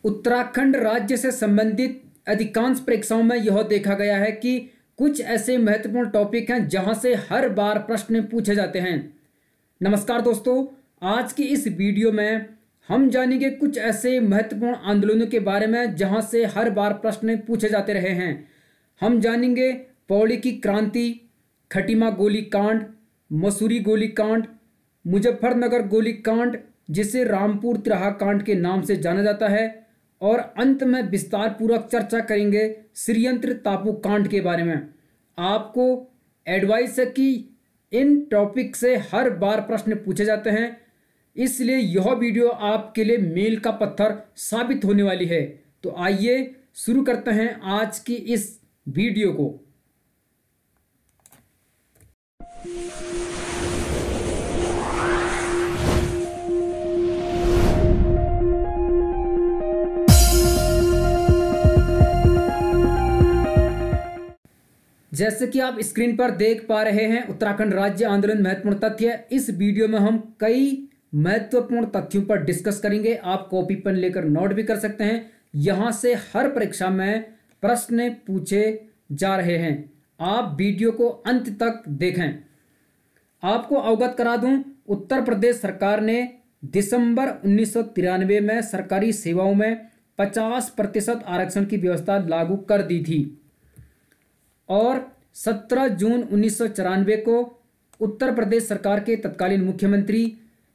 उत्तराखंड राज्य से संबंधित अधिकांश परीक्षाओं में यह देखा गया है कि कुछ ऐसे महत्वपूर्ण टॉपिक हैं जहां से हर बार प्रश्न पूछे जाते हैं। नमस्कार दोस्तों, आज की इस वीडियो में हम जानेंगे कुछ ऐसे महत्वपूर्ण आंदोलनों के बारे में जहां से हर बार प्रश्न पूछे जाते रहे हैं। हम जानेंगे पौड़ी की क्रांति, खटीमा गोलीकांड, मसूरी गोलीकांड, मुजफ्फरनगर गोलीकांड जिसे रामपुर तिराहा कांड के नाम से जाना जाता है, और अंत में विस्तार पूर्वक चर्चा करेंगे श्रीयंत्र टापू कांड के बारे में। आपको एडवाइस है कि इन टॉपिक से हर बार प्रश्न पूछे जाते हैं, इसलिए यह वीडियो आपके लिए मील का पत्थर साबित होने वाली है। तो आइए शुरू करते हैं आज की इस वीडियो को। जैसे कि आप स्क्रीन पर देख पा रहे हैं, उत्तराखंड राज्य आंदोलन महत्वपूर्ण तथ्य। इस वीडियो में हम कई महत्वपूर्ण तथ्यों पर डिस्कस करेंगे। आप कॉपी पेन लेकर नोट भी कर सकते हैं। यहां से हर परीक्षा में प्रश्न पूछे जा रहे हैं। आप वीडियो को अंत तक देखें। आपको अवगत करा दूं, उत्तर प्रदेश सरकार ने दिसंबर 1993 में सरकारी सेवाओं में 50% आरक्षण की व्यवस्था लागू कर दी थी और 17 जून 1994 को उत्तर प्रदेश सरकार के तत्कालीन मुख्यमंत्री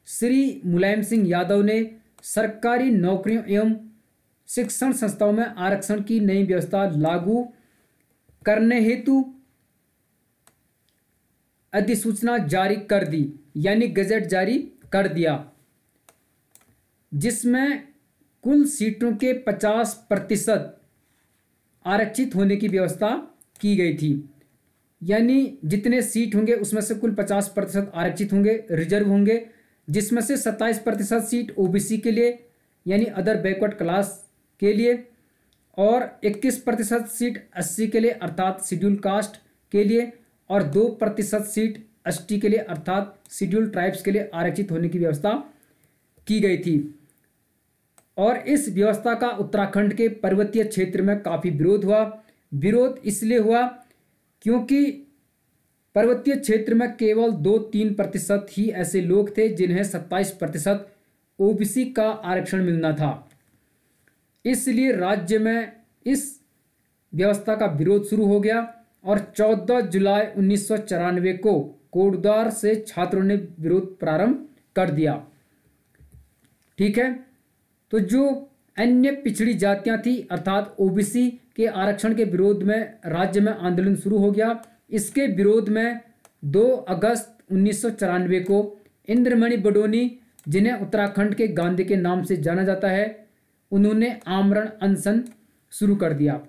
श्री मुलायम सिंह यादव ने सरकारी नौकरियों एवं शिक्षण संस्थाओं में आरक्षण की नई व्यवस्था लागू करने हेतु अधिसूचना जारी कर दी, यानी गजट जारी कर दिया, जिसमें कुल सीटों के 50% आरक्षित होने की व्यवस्था की गई थी। यानी जितने सीट होंगे उसमें से कुल 50% आरक्षित होंगे, रिजर्व होंगे, जिसमें से 27% सीट ओबीसी के लिए यानी अदर बैकवर्ड क्लास के लिए, और 21% सीट एससी के लिए अर्थात शेड्यूल कास्ट के लिए, और 2% सीट एसटी के लिए अर्थात शेड्यूल ट्राइब्स के लिए आरक्षित होने की व्यवस्था की गई थी। और इस व्यवस्था का उत्तराखंड के पर्वतीय क्षेत्र में काफ़ी विरोध हुआ। विरोध इसलिए हुआ क्योंकि पर्वतीय क्षेत्र में केवल 2-3% ही ऐसे लोग थे जिन्हें 27% ओबीसी का आरक्षण मिलना था। इसलिए राज्य में इस व्यवस्था का विरोध शुरू हो गया और 14 जुलाई 1994 को कोटद्वार से छात्रों ने विरोध प्रारंभ कर दिया। ठीक है, तो जो अन्य पिछड़ी जातियां थी अर्थात ओबीसी के आरक्षण के विरोध में राज्य में आंदोलन शुरू हो गया। इसके विरोध में 2 अगस्त 1994 को इंद्रमणि बडोनी, जिन्हें उत्तराखंड के गांधी के नाम से जाना जाता है, उन्होंने आमरण अनशन शुरू कर दिया।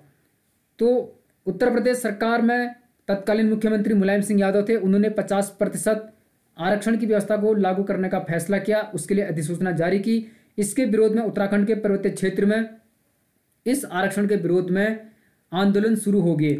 तो उत्तर प्रदेश सरकार में तत्कालीन मुख्यमंत्री मुलायम सिंह यादव थे। उन्होंने 50% आरक्षण की व्यवस्था को लागू करने का फैसला किया, उसके लिए अधिसूचना जारी की। इसके विरोध में उत्तराखंड के पर्वतीय क्षेत्र में इस आरक्षण के विरोध में आंदोलन शुरू हो गए।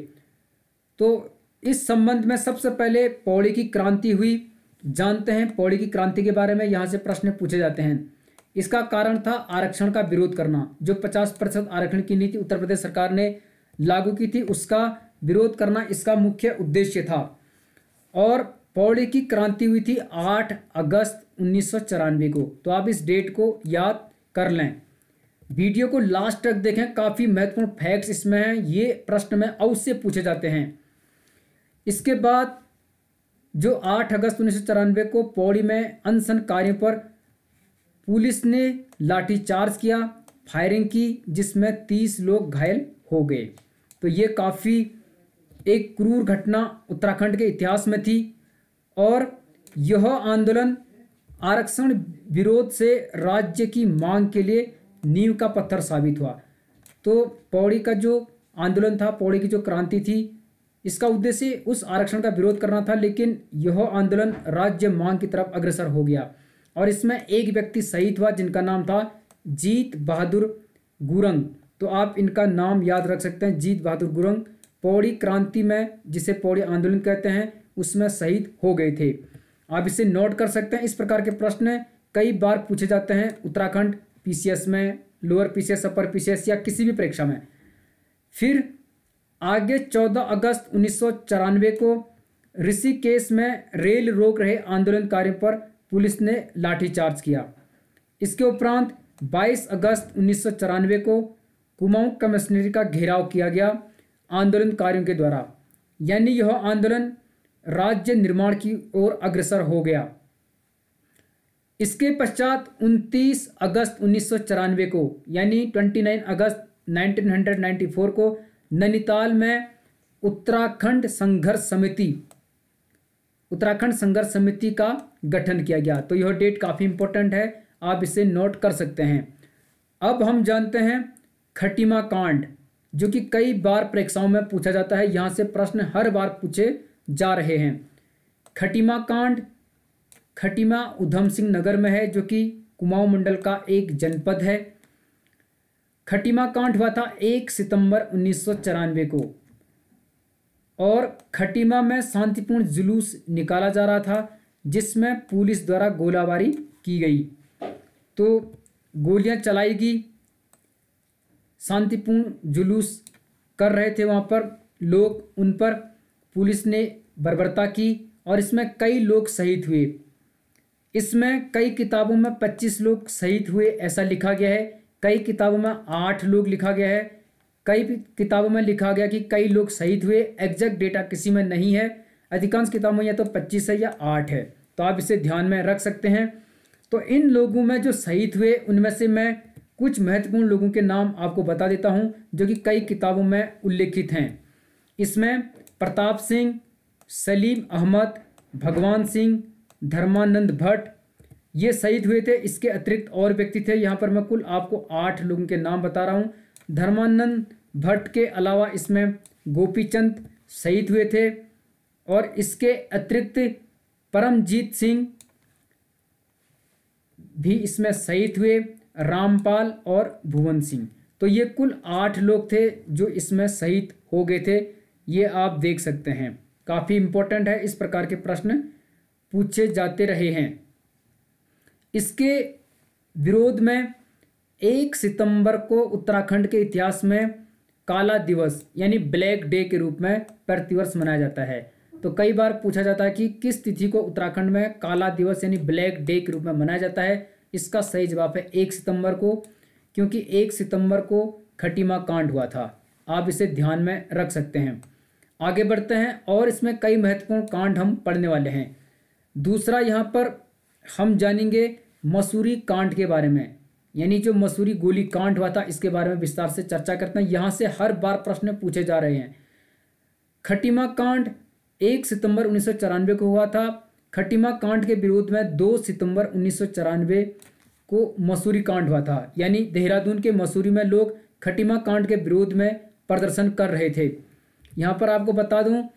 तो इस संबंध में सबसे पहले पौड़ी की क्रांति हुई। जानते हैं पौड़ी की क्रांति के बारे में, यहाँ से प्रश्न पूछे जाते हैं। इसका कारण था आरक्षण का विरोध करना। जो 50% आरक्षण की नीति उत्तर प्रदेश सरकार ने लागू की थी उसका विरोध करना इसका मुख्य उद्देश्य था। और पौड़ी की क्रांति हुई थी 8 अगस्त 1994 को। तो आप इस डेट को याद कर लें। वीडियो को लास्ट तक देखें, काफ़ी महत्वपूर्ण फैक्ट्स इसमें हैं। ये प्रश्न में अवश्य पूछे जाते हैं। इसके बाद जो 8 अगस्त 1994 को पौड़ी में अनशनकारियों पर पुलिस ने लाठीचार्ज किया, फायरिंग की, जिसमें 30 लोग घायल हो गए। तो ये काफ़ी एक क्रूर घटना उत्तराखंड के इतिहास में थी। और यह आंदोलन आरक्षण विरोध से राज्य की मांग के लिए नींव का पत्थर साबित हुआ। तो पौड़ी का जो आंदोलन था, पौड़ी की जो क्रांति थी, इसका उद्देश्य उस आरक्षण का विरोध करना था, लेकिन यह आंदोलन राज्य मांग की तरफ अग्रसर हो गया। और इसमें एक व्यक्ति शहीद हुआ जिनका नाम था जीत बहादुर गुरंग। तो आप इनका नाम याद रख सकते हैं, जीत बहादुर गुरंग पौड़ी क्रांति में, जिसे पौड़ी आंदोलन कहते हैं, उसमें शहीद हो गए थे। आप इसे नोट कर सकते हैं। इस प्रकार के प्रश्न कई बार पूछे जाते हैं उत्तराखंड पीसीएस में, लोअर पीसीएस, अपर पीसीएस या किसी भी परीक्षा में। फिर आगे 14 अगस्त 1994 को ऋषिकेश में रेल रोक रहे आंदोलनकारियों पर पुलिस ने लाठीचार्ज किया। इसके उपरांत 22 अगस्त 1994 को कुमाऊं कमिश्नरी का घेराव किया गया आंदोलनकारियों के द्वारा, यानी यह आंदोलन राज्य निर्माण की ओर अग्रसर हो गया। इसके पश्चात 29 अगस्त 1994 को यानी 29 अगस्त 1994 को नैनीताल में उत्तराखंड संघर्ष समिति का गठन किया गया। तो यह डेट काफ़ी इंपॉर्टेंट है, आप इसे नोट कर सकते हैं। अब हम जानते हैं खटीमा कांड, जो कि कई बार परीक्षाओं में पूछा जाता है। यहाँ से प्रश्न हर बार पूछे जा रहे हैं। खटीमा कांड खटीमा उधम सिंह नगर में है, जो कि कुमाऊं मंडल का एक जनपद है। खटीमा कांड हुआ था 1 सितंबर 1994 को, और खटीमा में शांतिपूर्ण जुलूस निकाला जा रहा था, जिसमें पुलिस द्वारा गोलाबारी की गई। तो गोलियां चलाई गई, शांतिपूर्ण जुलूस कर रहे थे वहाँ पर लोग, उन पर पुलिस ने बर्बरता की और इसमें कई लोग शहीद हुए। इसमें कई किताबों में 25 लोग शहीद हुए ऐसा लिखा गया है, कई किताबों में 8 लोग लिखा गया है, कई किताबों में लिखा गया कि कई लोग शहीद हुए। एग्जैक्ट डेटा किसी में नहीं है, अधिकांश किताबों में या तो 25 है या 8 है, तो आप इसे ध्यान में रख सकते हैं। तो इन लोगों में जो शहीद हुए उनमें से मैं कुछ महत्वपूर्ण लोगों के नाम आपको बता देता हूं, जो कि कई किताबों में उल्लेखित हैं। इसमें प्रताप सिंह, सलीम अहमद, भगवान सिंह, धर्मानंद भट्ट ये शहीद हुए थे। इसके अतिरिक्त और व्यक्ति थे, यहाँ पर मैं कुल आपको 8 लोगों के नाम बता रहा हूँ। धर्मानंद भट्ट के अलावा इसमें गोपीचंद शहीद हुए थे, और इसके अतिरिक्त परमजीत सिंह भी इसमें शहीद हुए, रामपाल और भुवन सिंह। तो ये कुल 8 लोग थे जो इसमें शहीद हो गए थे, ये आप देख सकते हैं। काफ़ी इम्पोर्टेंट है, इस प्रकार के प्रश्न पूछे जाते रहे हैं। इसके विरोध में 1 सितंबर को उत्तराखंड के इतिहास में काला दिवस यानी ब्लैक डे के रूप में प्रतिवर्ष मनाया जाता है। तो कई बार पूछा जाता है कि किस तिथि को उत्तराखंड में काला दिवस यानी ब्लैक डे के रूप में मनाया जाता है। इसका सही जवाब है 1 सितंबर को, क्योंकि 1 सितंबर को खटीमा कांड हुआ था। आप इसे ध्यान में रख सकते हैं। आगे बढ़ते हैं, और इसमें कई महत्वपूर्ण कांड हम पढ़ने वाले हैं। दूसरा यहाँ पर हम जानेंगे मसूरी कांड के बारे में, यानी जो मसूरी गोली कांड हुआ था इसके बारे में विस्तार से चर्चा करते हैं। यहाँ से हर बार प्रश्न पूछे जा रहे हैं। खटीमा कांड 1 सितंबर 1994 को हुआ था। खटीमा कांड के विरोध में 2 सितंबर 1994 को मसूरी कांड हुआ था, यानी देहरादून के मसूरी में लोग खटीमा कांड के विरोध में प्रदर्शन कर रहे थे। यहाँ पर आपको बता दूं,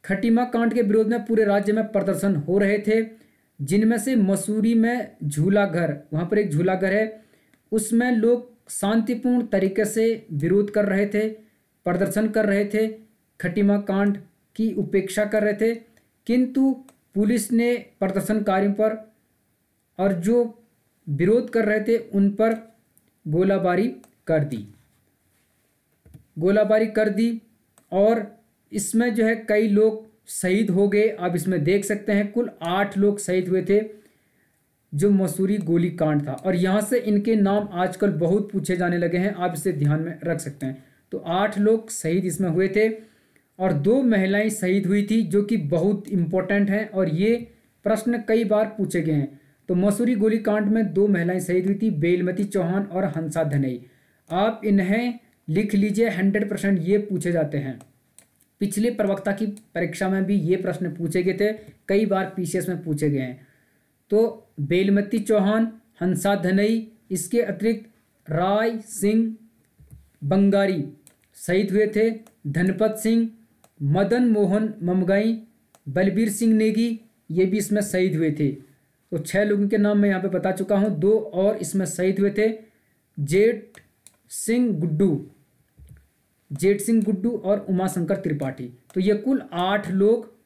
खटीमा कांड के विरोध में पूरे राज्य में प्रदर्शन हो रहे थे, जिनमें से मसूरी में झूलाघर, वहाँ पर एक झूलाघर है, उसमें लोग शांतिपूर्ण तरीके से विरोध कर रहे थे, प्रदर्शन कर रहे थे, खटीमा कांड की उपेक्षा कर रहे थे। किंतु पुलिस ने प्रदर्शनकारियों पर और जो विरोध कर रहे थे उन पर गोलाबारी कर दी और इसमें जो है कई लोग शहीद हो गए। आप इसमें देख सकते हैं कुल 8 लोग शहीद हुए थे जो मसूरी गोली कांड था, और यहाँ से इनके नाम आजकल बहुत पूछे जाने लगे हैं, आप इसे ध्यान में रख सकते हैं। तो 8 लोग शहीद इसमें हुए थे और 2 महिलाएं शहीद हुई थी, जो कि बहुत इंपॉर्टेंट हैं और ये प्रश्न कई बार पूछे गए हैं। तो मसूरी गोली कांड में 2 महिलाएं शहीद हुई थी, बेलमती चौहान और हंसा धनई। आप इन्हें लिख लीजिए, 100% ये पूछे जाते हैं। पिछले प्रवक्ता की परीक्षा में भी ये प्रश्न पूछे गए थे, कई बार पीसीएस में पूछे गए हैं। तो बेलमती चौहान, हंसा धनई, इसके अतिरिक्त राय सिंह बंगारी शहीद हुए थे, धनपत सिंह, मदन मोहन ममगाई, बलबीर सिंह नेगी, ये भी इसमें शहीद हुए थे। तो 6 लोगों के नाम मैं यहाँ पे बता चुका हूँ। 2 और इसमें शहीद हुए थे, जेठ सिंह गुड्डू और उमाशंकर त्रिपाठी। तो ये कुल 8 लोग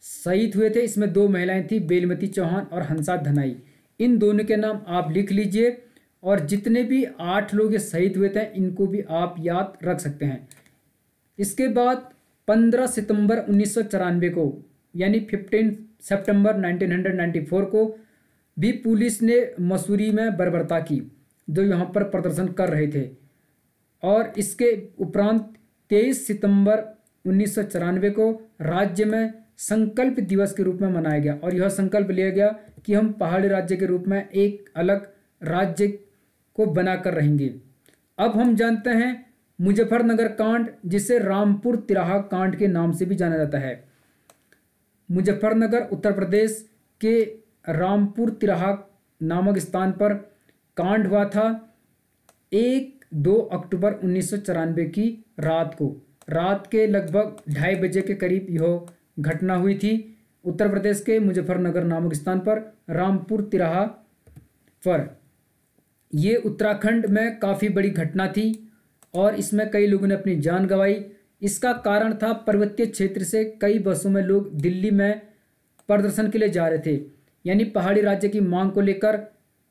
शहीद हुए थे। इसमें 2 महिलाएं थी, बेलमती चौहान और हंसा धनाई। इन दोनों के नाम आप लिख लीजिए और जितने भी 8 लोग ये शहीद हुए थे इनको भी आप याद रख सकते हैं। इसके बाद 15 सितंबर 1994 को यानी 15 सितंबर 1994 को भी पुलिस ने मसूरी में बर्बरता की जो यहाँ पर प्रदर्शन कर रहे थे। और इसके उपरांत 23 सितंबर 1994 को राज्य में संकल्प दिवस के रूप में मनाया गया और यह संकल्प लिया गया कि हम पहाड़ी राज्य के रूप में एक अलग राज्य को बनाकर रहेंगे। अब हम जानते हैं मुजफ्फरनगर कांड, जिसे रामपुर तिराहा कांड के नाम से भी जाना जाता है। मुजफ्फरनगर उत्तर प्रदेश के रामपुर तिराहा नामक स्थान पर कांड हुआ था 1-2 अक्टूबर 1994 की रात के लगभग 2:30 बजे के करीब यह घटना हुई थी उत्तर प्रदेश के मुजफ्फरनगर नामक स्थान पर रामपुर तिराहा पर। यह उत्तराखंड में काफ़ी बड़ी घटना थी और इसमें कई लोगों ने अपनी जान गंवाई। इसका कारण था पर्वतीय क्षेत्र से कई बसों में लोग दिल्ली में प्रदर्शन के लिए जा रहे थे, यानी पहाड़ी राज्य की मांग को लेकर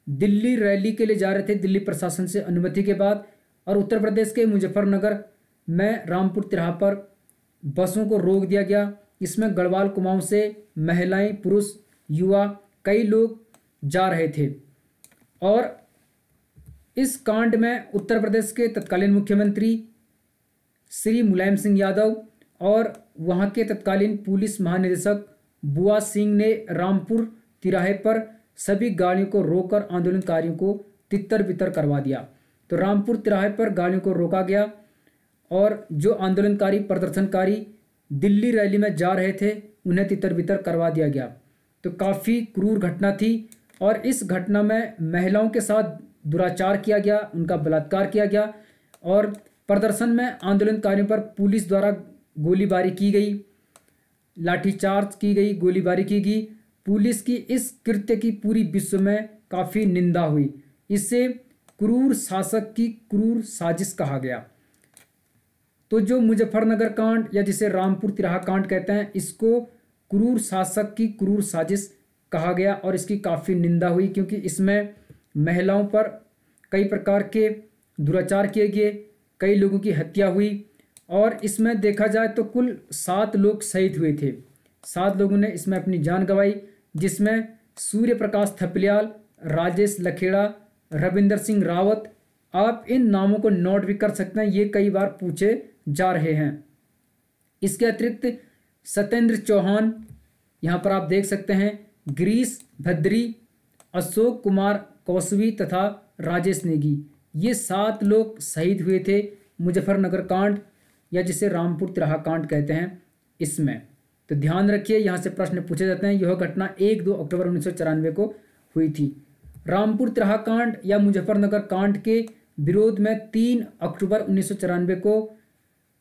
दिल्ली रैली के लिए जा रहे थे दिल्ली प्रशासन से अनुमति के बाद। और उत्तर प्रदेश के मुजफ्फरनगर में रामपुर तिराहा पर बसों को रोक दिया गया। इसमें गढ़वाल कुमाऊं से महिलाएं, पुरुष, युवा कई लोग जा रहे थे। और इस कांड में उत्तर प्रदेश के तत्कालीन मुख्यमंत्री श्री मुलायम सिंह यादव और वहां के तत्कालीन पुलिस महानिदेशक बुआ सिंह ने रामपुर तिराहे पर सभी गाड़ियों को रोककर आंदोलनकारियों को तितर बितर करवा दिया। तो रामपुर तिराहे पर गाड़ियों को रोका गया और जो आंदोलनकारी प्रदर्शनकारी दिल्ली रैली में जा रहे थे उन्हें तितर बितर करवा दिया गया। तो काफ़ी क्रूर घटना थी और इस घटना में महिलाओं के साथ दुराचार किया गया, उनका बलात्कार किया गया और प्रदर्शन में आंदोलनकारियों पर पुलिस द्वारा गोलीबारी की गई, लाठीचार्ज की गई, गोलीबारी की गई। पुलिस की इस कृत्य की पूरी विश्व में काफ़ी निंदा हुई। इसे क्रूर शासक की क्रूर साजिश कहा गया। तो जो मुजफ्फरनगर कांड या जिसे रामपुर तिराहा कांड कहते हैं, इसको क्रूर शासक की क्रूर साजिश कहा गया और इसकी काफ़ी निंदा हुई क्योंकि इसमें महिलाओं पर कई प्रकार के दुराचार किए गए, कई लोगों की हत्या हुई और इसमें देखा जाए तो कुल 7 लोग शहीद हुए थे। 7 लोगों ने इसमें अपनी जान गंवाई, जिसमें सूर्य प्रकाश थपलियाल, राजेश लखेड़ा, रविंदर सिंह रावत। आप इन नामों को नोट भी कर सकते हैं, ये कई बार पूछे जा रहे हैं। इसके अतिरिक्त सत्येंद्र चौहान यहाँ पर आप देख सकते हैं, गिरीश भद्री, अशोक कुमार कौसवी तथा राजेश नेगी, ये 7 लोग शहीद हुए थे मुजफ्फरनगर कांड या जिसे रामपुर तिराहा कांड कहते हैं इसमें। तो ध्यान रखिए, यहाँ से प्रश्न पूछे जाते हैं। यह घटना 1-2 अक्टूबर 1994 को हुई थी। रामपुर तिराहा कांड या मुजफ्फरनगर कांड के विरोध में 3 अक्टूबर 1994 को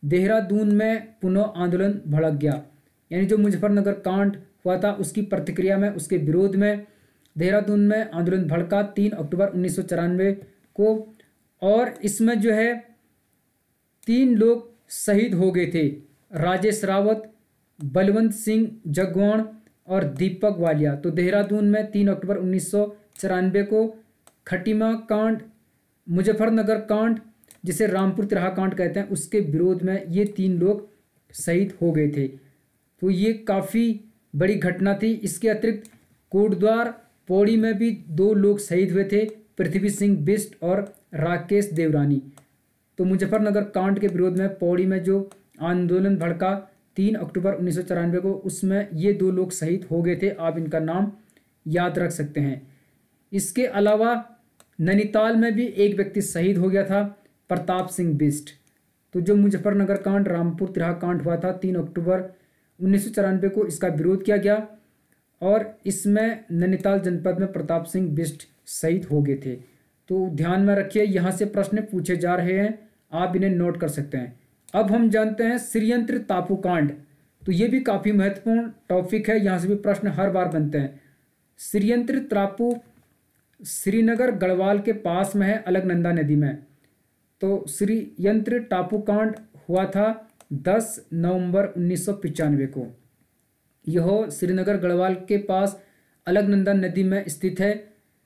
देहरादून में पुनः आंदोलन भड़क गया। यानी जो मुजफ्फरनगर कांड हुआ था उसकी प्रतिक्रिया में, उसके विरोध में देहरादून में आंदोलन भड़का 3 अक्टूबर 1994 को। और इसमें जो है 3 लोग शहीद हो गए थे, राजेश रावत, बलवंत सिंह जगवाण और दीपक वालिया। तो देहरादून में 3 अक्टूबर 1994 को खटीमा कांड, मुजफ्फरनगर कांड जिसे रामपुर तिराहा कांड कहते हैं, उसके विरोध में ये 3 लोग शहीद हो गए थे। तो ये काफ़ी बड़ी घटना थी। इसके अतिरिक्त कोटद्वार पौड़ी में भी 2 लोग शहीद हुए थे, पृथ्वी सिंह बिष्ट और राकेश देवरानी। तो मुजफ्फरनगर कांड के विरोध में पौड़ी में जो आंदोलन भड़का 3 अक्टूबर 1994 को, उसमें ये 2 लोग शहीद हो गए थे। आप इनका नाम याद रख सकते हैं। इसके अलावा नैनीताल में भी एक व्यक्ति शहीद हो गया था, प्रताप सिंह बिष्ट। तो जो मुजफ्फरनगर कांड रामपुर तिराहा कांड हुआ था 3 अक्टूबर 1994 को, इसका विरोध किया गया और इसमें नैनीताल जनपद में प्रताप सिंह बिष्ट शहीद हो गए थे। तो ध्यान में रखिए, यहाँ से प्रश्न पूछे जा रहे हैं, आप इन्हें नोट कर सकते हैं। अब हम जानते हैं श्रीयंत्र टापू कांड। तो ये भी काफ़ी महत्वपूर्ण टॉपिक है, यहाँ से भी प्रश्न हर बार बनते हैं। श्रीयंत्र टापू श्रीनगर गढ़वाल के पास में है, अलकनंदा नदी में। तो श्रीयंत्र टापू कांड हुआ था 10 नवंबर 1995 को। यह श्रीनगर गढ़वाल के पास अलकनंदा नदी में स्थित है।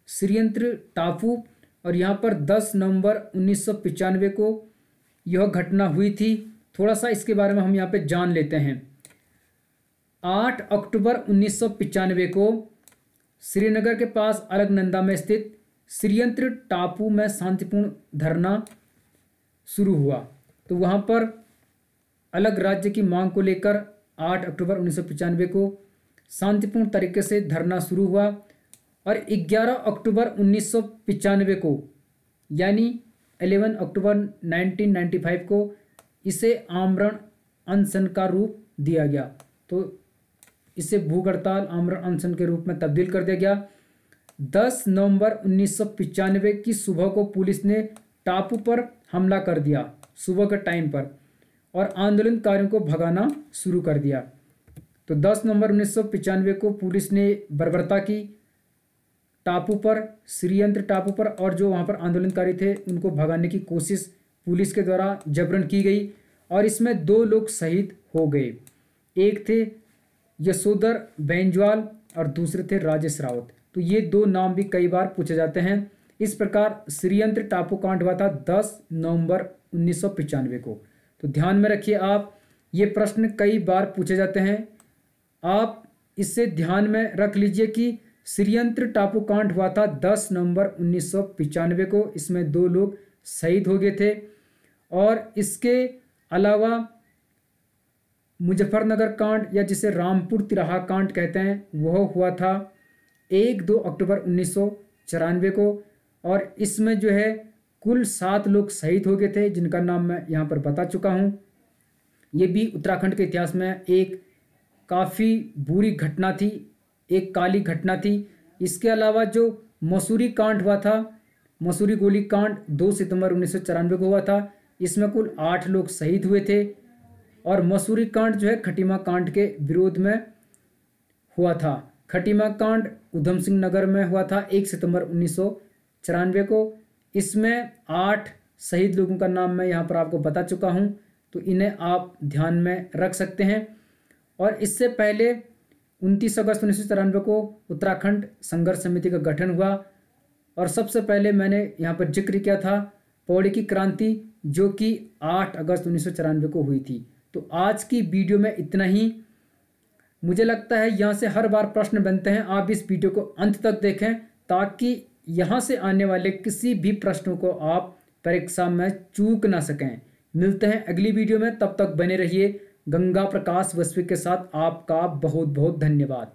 श्रीयंत्र टापू और यहाँ पर 10 नवंबर 1995 को यह घटना हुई थी। थोड़ा सा इसके बारे में हम यहाँ पे जान लेते हैं। 8 अक्टूबर 1995 को श्रीनगर के पास अलकनंदा में स्थित श्रीयंत्र टापू में शांतिपूर्ण धरना शुरू हुआ। तो वहाँ पर अलग राज्य की मांग को लेकर 8 अक्टूबर 1995 को शांतिपूर्ण तरीके से धरना शुरू हुआ और 11 अक्टूबर 1995 को यानी 11 अक्टूबर 1995 को इसे आमरण अनशन का रूप दिया गया। तो इसे भूख हड़ताल आमरण अनशन के रूप में तब्दील कर दिया गया। 10 नवंबर 1995 की सुबह को पुलिस ने टापू पर हमला कर दिया सुबह के टाइम पर और आंदोलनकारियों को भगाना शुरू कर दिया। तो 10 नवंबर 1995 को पुलिस ने बर्बरता की टापू पर, श्रीयंत्र टापू पर, और जो वहाँ पर आंदोलनकारी थे उनको भगाने की कोशिश पुलिस के द्वारा जबरन की गई और इसमें 2 लोग शहीद हो गए। एक थे यशोधर बेंजवाल और दूसरे थे राजेश राउत। तो ये 2 नाम भी कई बार पूछे जाते हैं। इस प्रकार श्रीयंत्र टापू कांड हुआ था 10 नवंबर 1995 को। तो ध्यान में रखिए आप, ये प्रश्न कई बार पूछे जाते हैं। आप इससे ध्यान में रख लीजिए कि श्रीयंत्र टापू कांड हुआ था 10 नवंबर 1995 को। इसमें 2 लोग शहीद हो गए थे और इसके अलावा मुजफ्फरनगर कांड या जिसे रामपुर तिराहा कांड कहते हैं वह हुआ था 1-2 अक्टूबर 1994 को और इसमें जो है कुल 7 लोग शहीद हो गए थे जिनका नाम मैं यहाँ पर बता चुका हूँ। ये भी उत्तराखंड के इतिहास में एक काफ़ी बुरी घटना थी, एक काली घटना थी। इसके अलावा जो मसूरी कांड हुआ था, मसूरी गोली कांड 2 सितंबर 1994 को हुआ था, इसमें कुल 8 लोग शहीद हुए थे और मसूरी कांड जो है खटीमा कांड के विरोध में हुआ था। खटीमा कांड उधम सिंह नगर में हुआ था 1 सितंबर 1994 को। इसमें 8 शहीद लोगों का नाम मैं यहाँ पर आपको बता चुका हूँ, तो इन्हें आप ध्यान में रख सकते हैं। और इससे पहले 29 अगस्त 1994 को उत्तराखंड संघर्ष समिति का गठन हुआ और सबसे पहले मैंने यहाँ पर जिक्र किया था पौड़ी की क्रांति जो कि 8 अगस्त 1994 को हुई थी। तो आज की वीडियो में इतना ही। मुझे लगता है यहाँ से हर बार प्रश्न बनते हैं, आप इस वीडियो को अंत तक देखें ताकि यहाँ से आने वाले किसी भी प्रश्नों को आप परीक्षा में चूक ना सकें। मिलते हैं अगली वीडियो में, तब तक बने रहिए। गंगा प्रकाश वैश्विक के साथ आपका बहुत बहुत धन्यवाद।